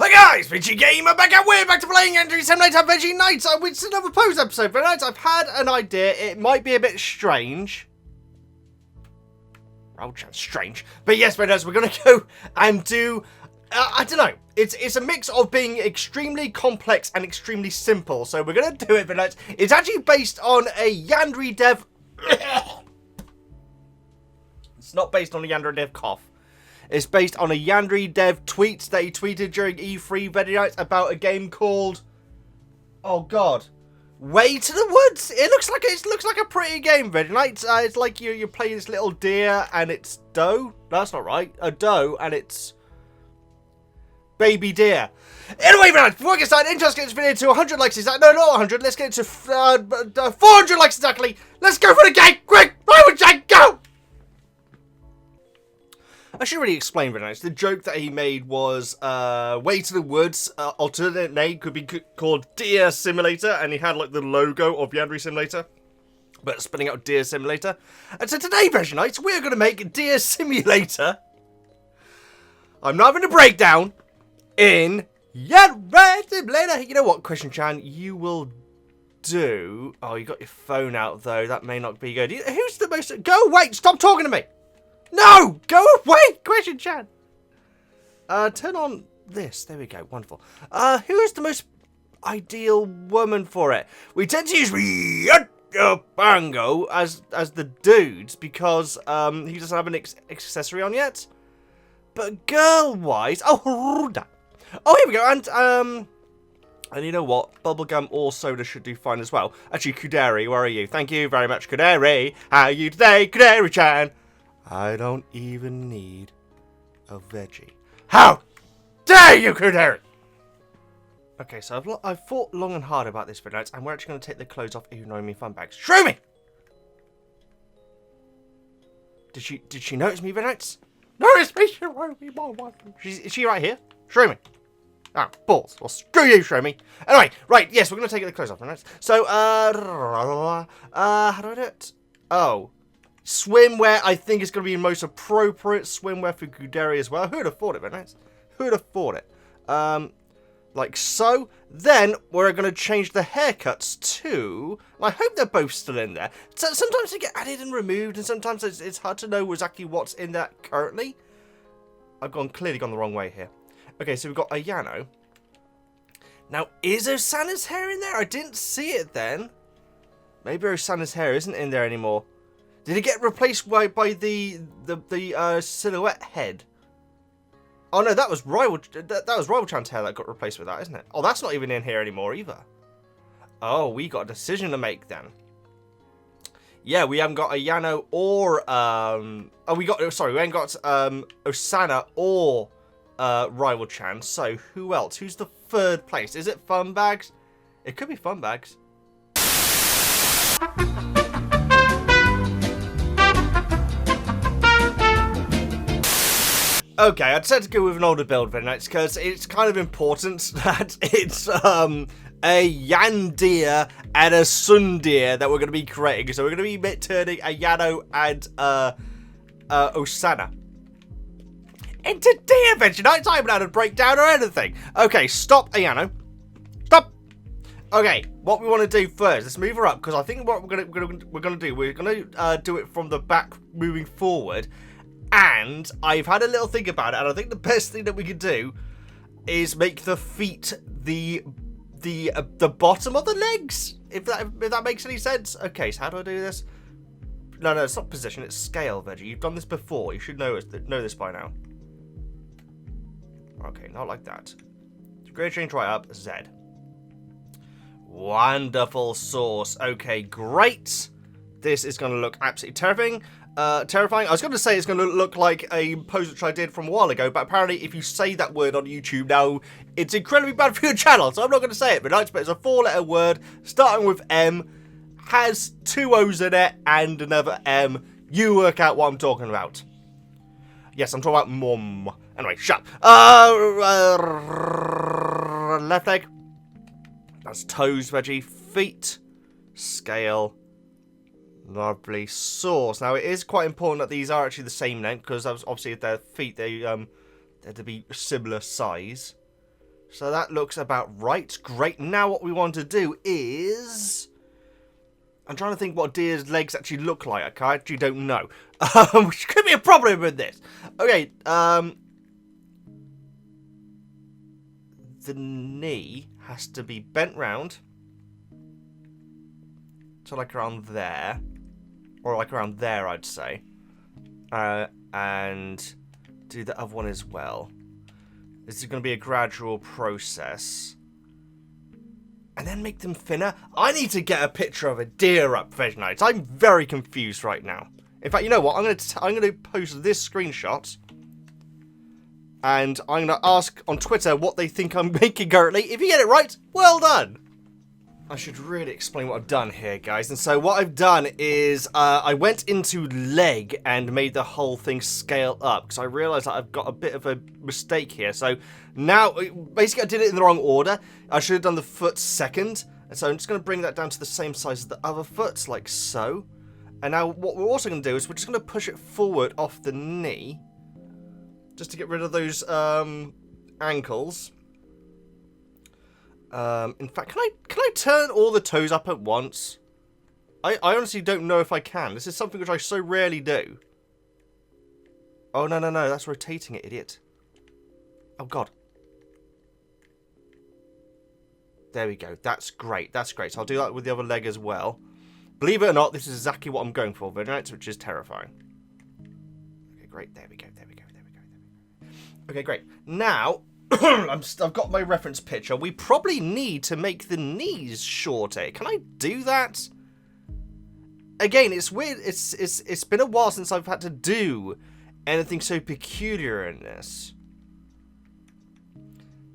Hi guys, Veggie Gamer back and we're back to playing Yandere Simulator Veggie Nights. It's another pose episode for nights. I've had an idea. It might be a bit strange. Oh, strange. But yes, we're going to go and do, I don't know. It's a mix of being extremely complex and extremely simple. So we're going to do it, but it's actually based on a Yandere dev. It's not based on a Yandere dev cough. It's based on a Yandere dev tweet that he tweeted during E3 Veggie Nights about a game called, oh god, Way to the Woods. It looks like a pretty game, Veggie Nights. It's like you play this little deer and it's doe. That's not right. A doe and it's baby deer. Anyway, Veggie Nights, before we get started, let's get this video to 100 likes. Is that no, not 100? Let's get it to 400 likes exactly. Let's go for the game, quick! Right with Jake, go! I should really explain, very nice. The joke that he made was Way to the Woods. Alternate name could be called Deer Simulator, and he had like the logo of Yandere Simulator, but spinning out Deer Simulator. And so today, Veggie Nights, we're going to make Deer Simulator. I'm not having a breakdown in Yandere Simulator. You know what, Christian Chan, you will do. Oh, you got your phone out though. That may not be good. Who's the most? Go away! Stop talking to me. No! Go away, Christian Chan! Turn on this. There we go. Wonderful. Who is the most ideal woman for it? We tend to use Bango as the dudes because he doesn't have an accessory on yet. But girl-wise... Oh, here we go. And you know what? Bubblegum or soda should do fine as well. Actually, Kuderi, where are you? Thank you very much, Kuderi. How are you today, Kuderi-chan? I don't even need a veggie. How dare you, Kuderi! Okay, so I've thought long and hard about this video, and we're actually going to take the clothes off ignoring me fun bags. Show me! Did she notice me, Venites? Notice me, she won't be my wife. Is she right here? Show me. Ah, balls. Well, screw you, show me. Anyway, right, yes, we're going to take the clothes off, Venites. So, how do I do it? Oh. Swimwear, I think, is going to be the most appropriate swimwear for Guderi as well. Who would have thought it, man? Who would have thought it? Like so. Then we're going to change the haircuts too. I hope they're both still in there. So sometimes they get added and removed, and sometimes it's hard to know exactly what's in there currently. I've clearly gone the wrong way here. Okay, so we've got Ayano. Now, is Osana's hair in there? I didn't see it then. Maybe Osana's hair isn't in there anymore. Did it get replaced by the silhouette head? Oh no, that was Rival Chan's hair that got replaced with that, isn't it? Oh, that's not even in here anymore either. Oh, we got a decision to make then. Yeah, we haven't got Ayano or we ain't got Osana or Rival Chan. So who else? Who's the third place? Is it Fun Bags? It could be Fun Bags. Okay, I decided to go with an older build for nights because it's kind of important that it's a Yandere and a Sundere that we're going to be creating. So we're going to be turning Ayano and Osana into deer adventure nights. I haven't had a breakdown or anything. Okay, stop Ayano. Stop. Okay, what we want to do first, let's move her up because I think what we're gonna do it from the back moving forward. And I've had a little think about it, and I think the best thing that we could do is make the feet the bottom of the legs. If that makes any sense. Okay, so how do I do this? No, it's not position. It's scale, Veggie. You've done this before. You should know this by now. Okay, not like that. Grade change right up. Z. Wonderful sauce. Okay, great. This is going to look absolutely terrifying. I was going to say it's going to look like a pose which I did from a while ago, but apparently if you say that word on YouTube now, it's incredibly bad for your channel, so I'm not going to say it, but it's a 4-letter word, starting with M, has 2 O's in it, and another M. You work out what I'm talking about. Yes, I'm talking about mum. Anyway, shut up. Left leg. That's toes, Veggie. Feet. Scale. Lovely sauce. Now, it is quite important that these are actually the same length, because obviously if they're feet, they're to be similar size. So that looks about right. Great. Now what we want to do is... I'm trying to think what a deer's legs actually look like. I actually don't know. Which could be a problem with this. Okay. The knee has to be bent round. So like around there. Or like around there, I'd say. And do the other one as well. This is going to be a gradual process. And then make them thinner. I need to get a picture of a deer up, VEGGIEKNIGHTS. I'm very confused right now. In fact, you know what? I'm going to post this screenshot. And I'm going to ask on Twitter what they think I'm making currently. If you get it right, well done. I should really explain what I've done here, guys. And so what I've done is I went into leg and made the whole thing scale up because I realised that I've got a bit of a mistake here. So now, basically I did it in the wrong order. I should have done the foot second. And so I'm just going to bring that down to the same size as the other foot, like so. And now what we're also going to do is we're just going to push it forward off the knee. Just to get rid of those ankles. In fact, can I turn all the toes up at once? I honestly don't know if I can. This is something which I so rarely do. Oh, no, that's rotating it, idiot. Oh, God. There we go. That's great. That's great. So I'll do that with the other leg as well. Believe it or not, this is exactly what I'm going for, VEGGIEKNIGHTS, which is terrifying. Okay, great. There we go. Okay, great. Now... I've got my reference picture. We probably need to make the knees shorter. Can I do that? Again, it's weird. It's been a while since I've had to do anything so peculiar in this.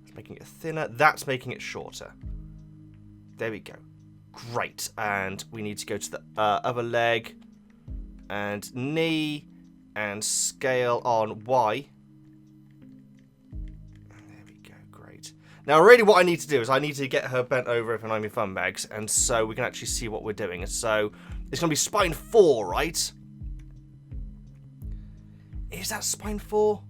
It's making it thinner. That's making it shorter. There we go. Great. And we need to go to the other leg and knee and scale on Y. Now, really what I need to do is I need to get her bent over if I'm my fun bags, and so we can actually see what we're doing. So, it's going to be spine 4, right? Is that spine 4?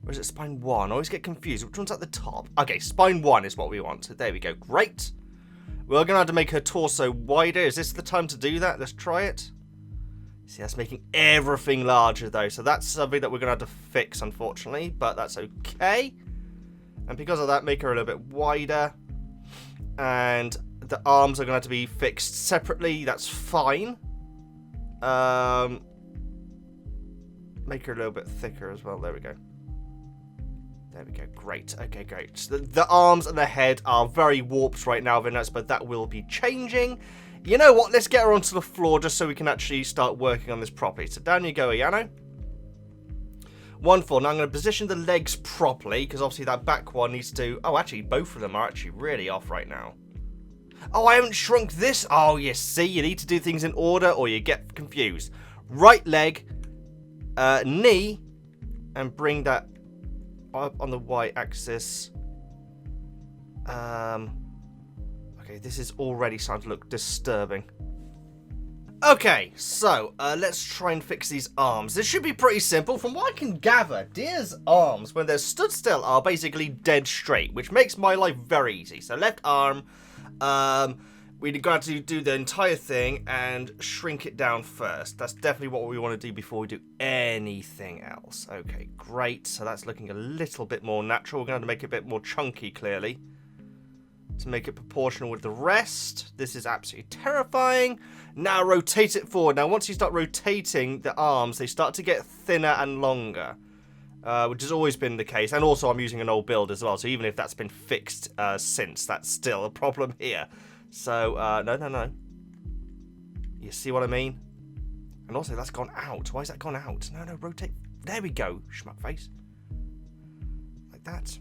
Or is it spine 1? I always get confused. Which one's at the top? Okay, spine 1 is what we want. So, there we go. Great. We're going to have to make her torso wider. Is this the time to do that? Let's try it. See, that's making everything larger, though. So, that's something that we're going to have to fix, unfortunately. But that's okay. And because of that, make her a little bit wider. And the arms are going to have to be fixed separately. That's fine. Make her a little bit thicker as well. There we go. There we go. Great. Okay, great. So the arms and the head are very warped right now, VEGGIEKNIGHTS, but that will be changing. You know what? Let's get her onto the floor just so we can actually start working on this properly. So down you go, Ayano. Wonderful. Now I'm going to position the legs properly, because obviously that back one needs to... Oh, actually, both of them are actually really off right now. Oh, I haven't shrunk this. Oh, you see, you need to do things in order or you get confused. Right leg, knee, and bring that up on the y-axis. Okay, this is already starting to look disturbing. Okay, so let's try and fix these arms. This should be pretty simple. From what I can gather, deer's arms, when they're stood still, are basically dead straight, which makes my life very easy. So left arm, we're going to do the entire thing and shrink it down first. That's definitely what we want to do before we do anything else. Okay, great. So that's looking a little bit more natural. We're going to make it a bit more chunky, clearly, to make it proportional with the rest. This is absolutely terrifying. Now rotate it forward. Now once you start rotating the arms, they start to get thinner and longer, which has always been the case. And also I'm using an old build as well, so even if that's been fixed since, that's still a problem here. So, no. You see what I mean? And also that's gone out. Why has that gone out? No, rotate. There we go, schmuck face. Like that.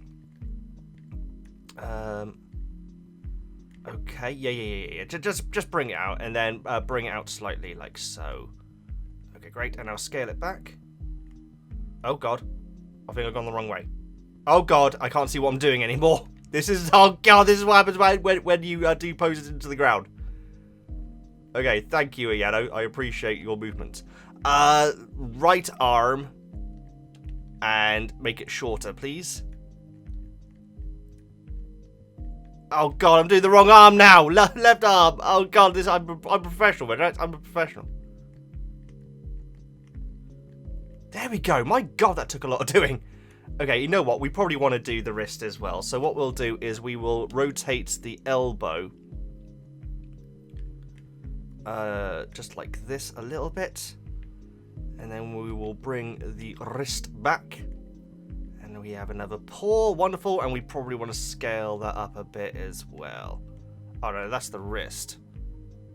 Okay, yeah. Just bring it out, and then bring it out slightly, like so. Okay, great, and I'll scale it back. Oh god, I think I've gone the wrong way. Oh god, I can't see what I'm doing anymore. This is, oh god, this is what happens when you do poses into the ground. Okay, thank you, Ayano. I appreciate your movement. Right arm, and make it shorter, please. Oh god, I'm doing the wrong arm now. Left arm. Oh god, I'm professional, right? I'm a professional. There we go. My god, that took a lot of doing. Okay, you know what? We probably want to do the wrist as well. So what we'll do is we will rotate the elbow. Just like this a little bit. And then we will bring the wrist back. And we have another paw. Wonderful. And we probably want to scale that up a bit as well. Oh no, that's the wrist.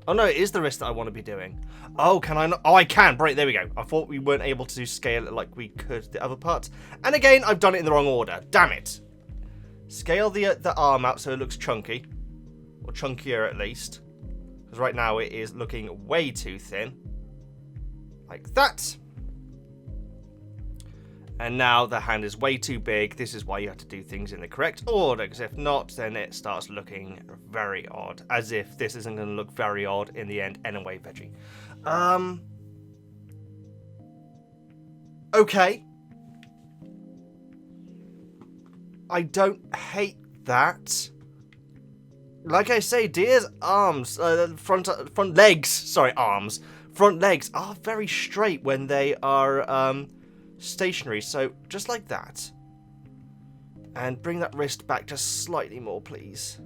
Oh no, it is the wrist that I want to be doing. Oh, can I not? Oh, I can. Right, there we go. I thought we weren't able to scale it like we could the other parts. And again, I've done it in the wrong order. Damn it. Scale the arm out so it looks chunky. Or chunkier at least. Because right now it is looking way too thin. Like that. And now the hand is way too big. This is why you have to do things in the correct order. Because if not, then it starts looking very odd. As if this isn't going to look very odd in the end anyway, Veggie. Okay. I don't hate that. Like I say, deer's arms, front legs, sorry, arms. Front legs are very straight when they are, stationary, so just like that. And bring that wrist back just slightly more, please.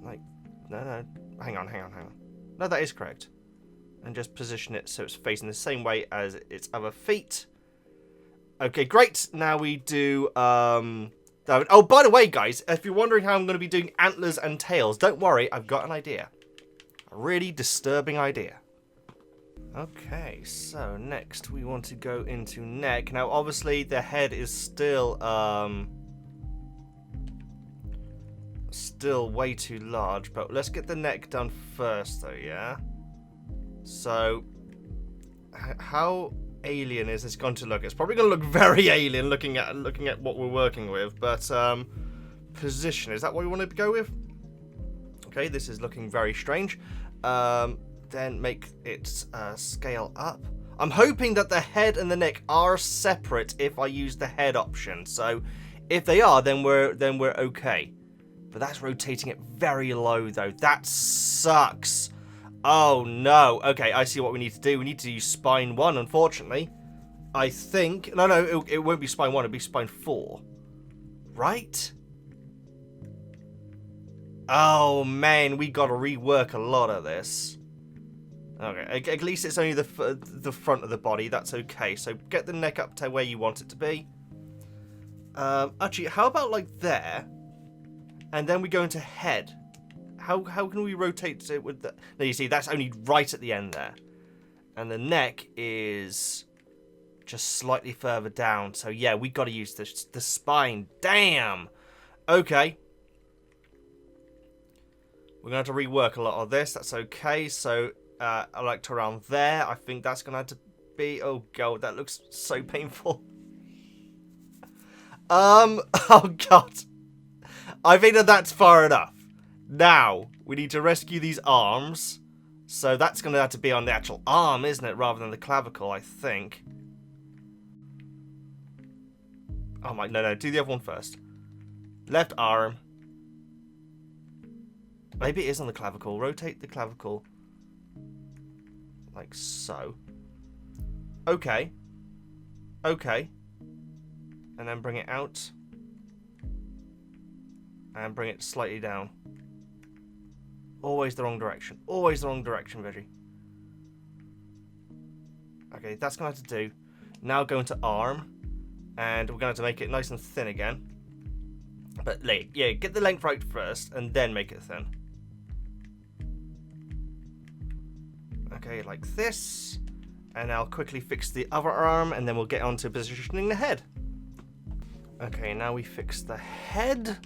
Like, no, hang on. No, that is correct. And just position it so it's facing the same way as its other feet. Okay, great. Now we do, oh, by the way, guys, if you're wondering how I'm going to be doing antlers and tails, don't worry, I've got an idea. A really disturbing idea. Okay, so next we want to go into neck. Now, obviously, the head is still way too large, but let's get the neck done first, though, yeah? So, how alien is this going to look? It's probably going to look very alien looking at what we're working with, but position, is that what we want to go with? Okay, this is looking very strange. Then make it scale up. I'm hoping that the head and the neck are separate if I use the head option. So if they are, then we're okay. But that's rotating it very low though. That sucks. Oh no. Okay, I see what we need to do. We need to use spine 1, unfortunately. I think no, it won't be spine 1, it'll be spine 4. Right? Oh man, we gotta rework a lot of this. Okay, at least it's only the front of the body. That's okay. So get the neck up to where you want it to be. Actually, how about like there? And then we go into head. How can we rotate it with the... No, you see, that's only right at the end there. And the neck is just slightly further down. So yeah, we got to use the spine. Damn. Okay. We're going to have to rework a lot of this. That's okay. So... I like to around there. I think that's going to have to be... Oh, God, that looks so painful. Oh, God. I think that's far enough. Now, we need to rescue these arms. So that's going to have to be on the actual arm, isn't it? Rather than the clavicle, I think. Oh, my... No, do the other one first. Left arm. Maybe it is on the clavicle. Rotate the clavicle. Like so. Okay. Okay. And then bring it out. And bring it slightly down. Always the wrong direction. Always the wrong direction, Veggie. Okay, that's going to have to do. Now go into arm. And we're going to have to make it nice and thin again. But, yeah, get the length right first. And then make it thin. Okay, like this. And I'll quickly fix the other arm, and then we'll get on to positioning the head. Okay, now we fix the head.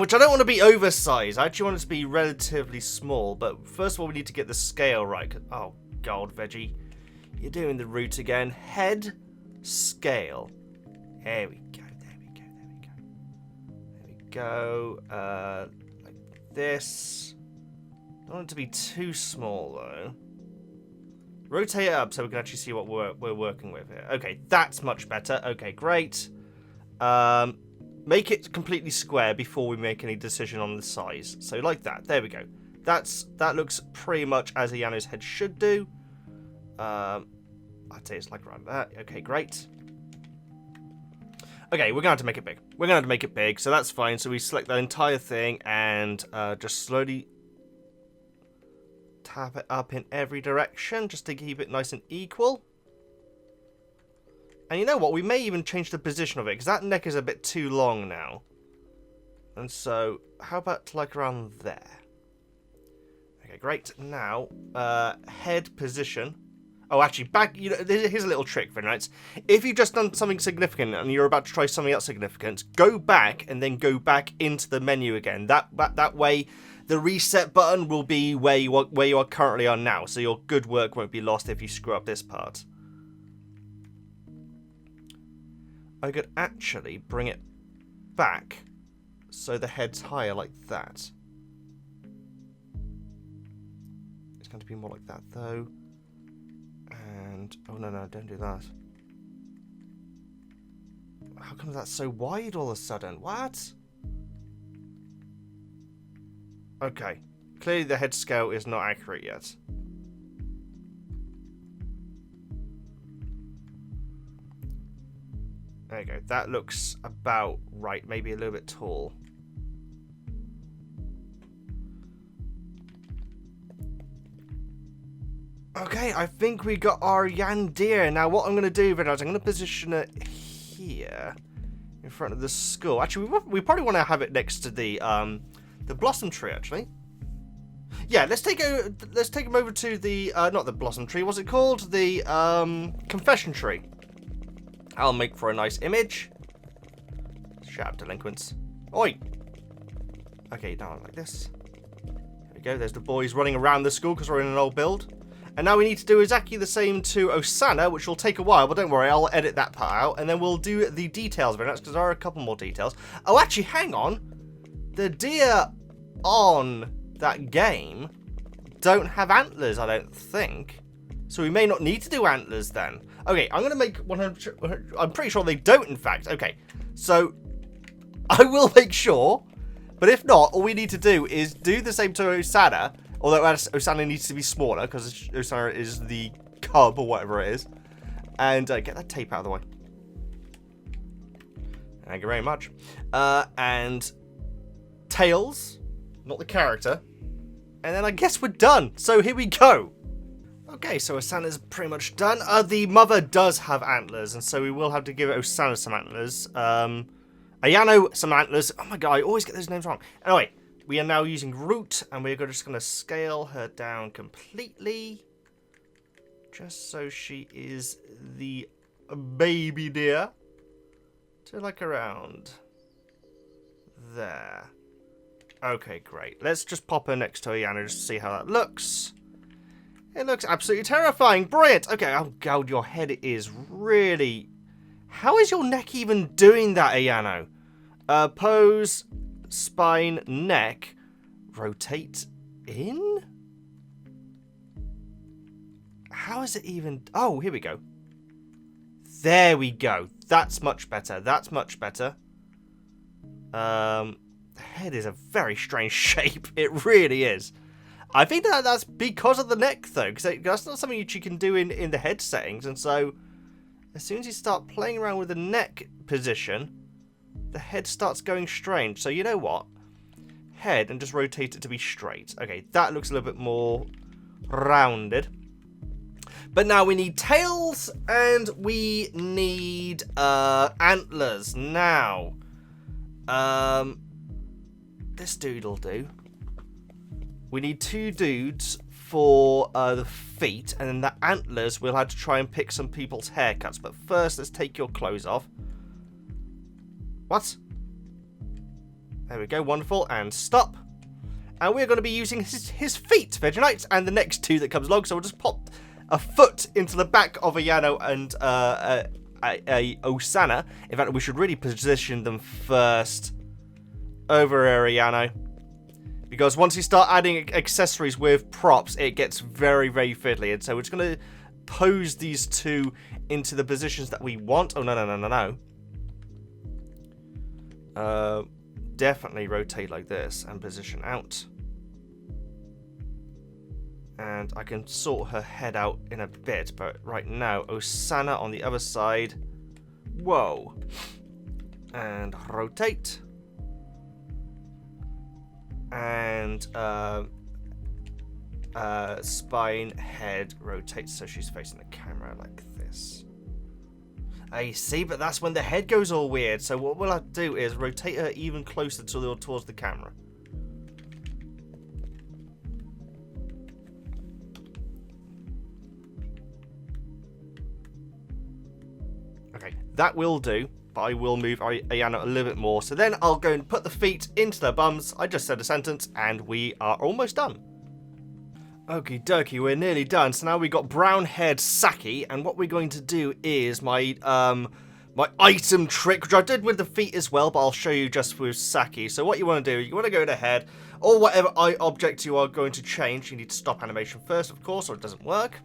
Which I don't want to be oversized. I actually want it to be relatively small. But first of all, we need to get the scale right. Oh, God, Veggie. You're doing the root again. Head, scale. There we go, there we go, there we go. There we go. Like this. Don't want it to be too small, though. Rotate it up so we can actually see what we're working with here. Okay, that's much better. Okay, great. make it completely square before we make any decision on the size. So like that. There we go. That looks pretty much as a Yano's head should do. I'd say it's like around that. Okay, great. Okay, we're going to have to make it big. We're going to have to make it big, so that's fine. So we select that entire thing and just slowly tap it up in every direction just to keep it nice and equal. And you know what? We may even change the position of it because that neck is a bit too long now. And so, how about like around there? Okay, great. Now, head position. Oh, actually, back. You know, here's a little trick, Veggieknights. If you've just done something significant and you're about to try something else significant, go back and then go back into the menu again. That way, the reset button will be where you are currently on now. So your good work won't be lost if you screw up this part. I could actually bring it back so the head's higher like that. It's going to be more like that though. And oh no, don't do that. How come that's so wide all of a sudden? What? Okay. Clearly the head scale is not accurate yet. There you go. That looks about right. Maybe a little bit tall. Okay, I think we got our Yandere. Now, what I'm going to do, Veggieknights, I'm going to position it here in front of the school. Actually, we probably want to have it next to the blossom tree. Actually, yeah. Let's take him over to the not the blossom tree. What's it called? The confession tree. I'll make for a nice image. Shut up, delinquents. Oi. Okay, now like this. There we go. There's the boys running around the school because we're in an old build. And now we need to do exactly the same to Osana, which will take a while, but don't worry, I'll edit that part out. And then we'll do the details very much, because there are a couple more details. Oh, actually, hang on. The deer on that game don't have antlers, I don't think. So we may not need to do antlers then. Okay, I'm going to make 100... I'm pretty sure they don't, in fact. Okay, so I will make sure. But if not, all we need to do is do the same to Osana. Although Osana needs to be smaller, because Osana is the cub, or whatever it is. And get that tape out of the way. Thank you very much. And Tails, not the character. And then I guess we're done. So here we go. Okay, so Osana's pretty much done. The mother does have antlers, and so we will have to give Osana some antlers. Ayano some antlers. Oh my god, I always get those names wrong. Anyway. We are now using root, and we're just going to scale her down completely. Just so she is the baby deer. To like around there. Okay, great. Let's just pop her next to Ayano just to see how that looks. It looks absolutely terrifying. Brilliant. Okay, oh god, your head is really... How is your neck even doing that, Ayano? Pose... Spine, neck, rotate in? How is it even... Oh, here we go. There we go. That's much better. That's much better. The head is a very strange shape. It really is. I think that's because of the neck, though, because that's not something you can do in the head settings. And so, as soon as you start playing around with the neck position... The head starts going strange. So you know what? Head and just rotate it to be straight. Okay, that looks a little bit more rounded. But now we need tails and we need antlers. Now, this dude will do. We need 2 dudes for the feet, and then the antlers we'll have to try and pick some people's haircuts. But first, let's take your clothes off. What? There we go, wonderful, and stop. And we're going to be using his feet, Veggieeknights, and the next 2 that comes along. So we'll just pop a foot into the back of Ayano and Osana. In fact, we should really position them first over Ayano. Because once you start adding accessories with props, it gets very, very fiddly. And so we're just going to pose these 2 into the positions that we want. Oh, no. Definitely rotate like this and position out. And I can sort her head out in a bit, but right now, Osana on the other side. Whoa. And rotate. And spine, head, rotate so she's facing the camera like this. I see, but that's when the head goes all weird. So what we'll have to do is rotate her even closer towards the camera. Okay, that will do. But I will move Ayana a little bit more. So then I'll go and put the feet into their bums. I just said a sentence and we are almost done. Okie dokie, we're nearly done. So now we've got brown haired Saki, and what we're going to do is my my item trick, which I did with the feet as well, but I'll show you just with Saki. So what you want to do, you want to go to head, or whatever eye object you are going to change. You need to stop animation first, of course, or it doesn't work.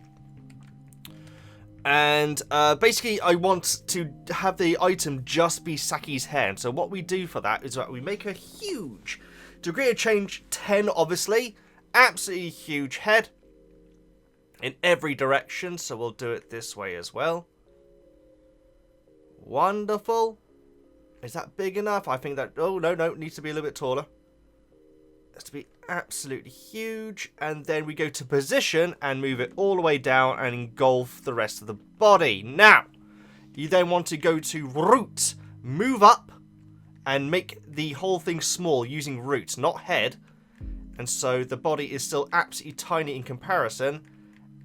And basically, I want to have the item just be Saki's hair. So what we do for that is that we make her huge. Degree of change 10, obviously. Absolutely huge head in every direction. So we'll do it this way as well. Wonderful. Is that big enough? I think that... Oh, no, it needs to be a little bit taller. It has to be absolutely huge. And then we go to position and move it all the way down and engulf the rest of the body. Now, you then want to go to root, move up, and make the whole thing small using root, not head. And so the body is still absolutely tiny in comparison.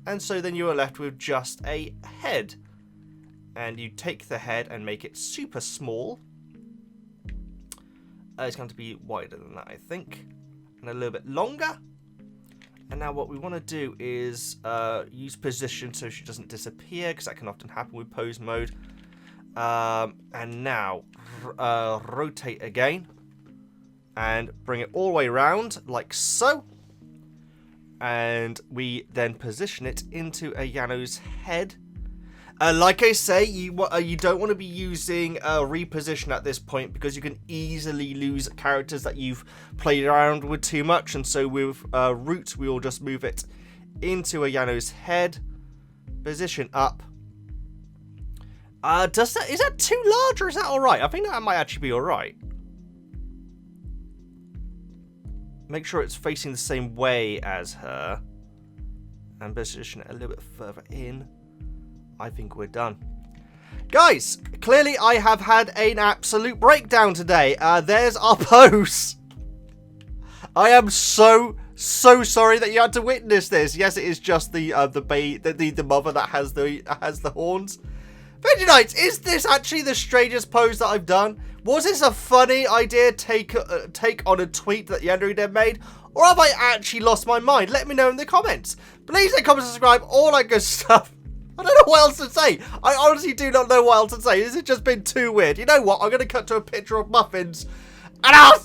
And so then you are left with just a head. And you take the head and make it super small. It's going to be wider than that, I think. And a little bit longer. And now what we want to do is use position so she doesn't disappear, because that can often happen with pose mode. And now rotate again. And bring it all the way around, like so. And we then position it into Ayano's head. Like I say, you don't want to be using reposition at this point, because you can easily lose characters that you've played around with too much. And so with root, we will just move it into Ayano's head. Position up. Is that too large, or is that alright? I think that might actually be alright. Make sure it's facing the same way as her. And position it a little bit further in. I think we're done. Guys, clearly I have had an absolute breakdown today. There's our pose. I am so sorry that you had to witness this. Yes, it is just the mother that has the horns. VEGGIEKNIGHTS, is this actually the strangest pose that I've done? Was this a funny idea take on a tweet that Yandere made? Or have I actually lost my mind? Let me know in the comments. Please like, comment, subscribe, all that good stuff. I don't know what else to say. I honestly do not know what else to say. This has just been too weird. You know what? I'm going to cut to a picture of muffins. And I'll...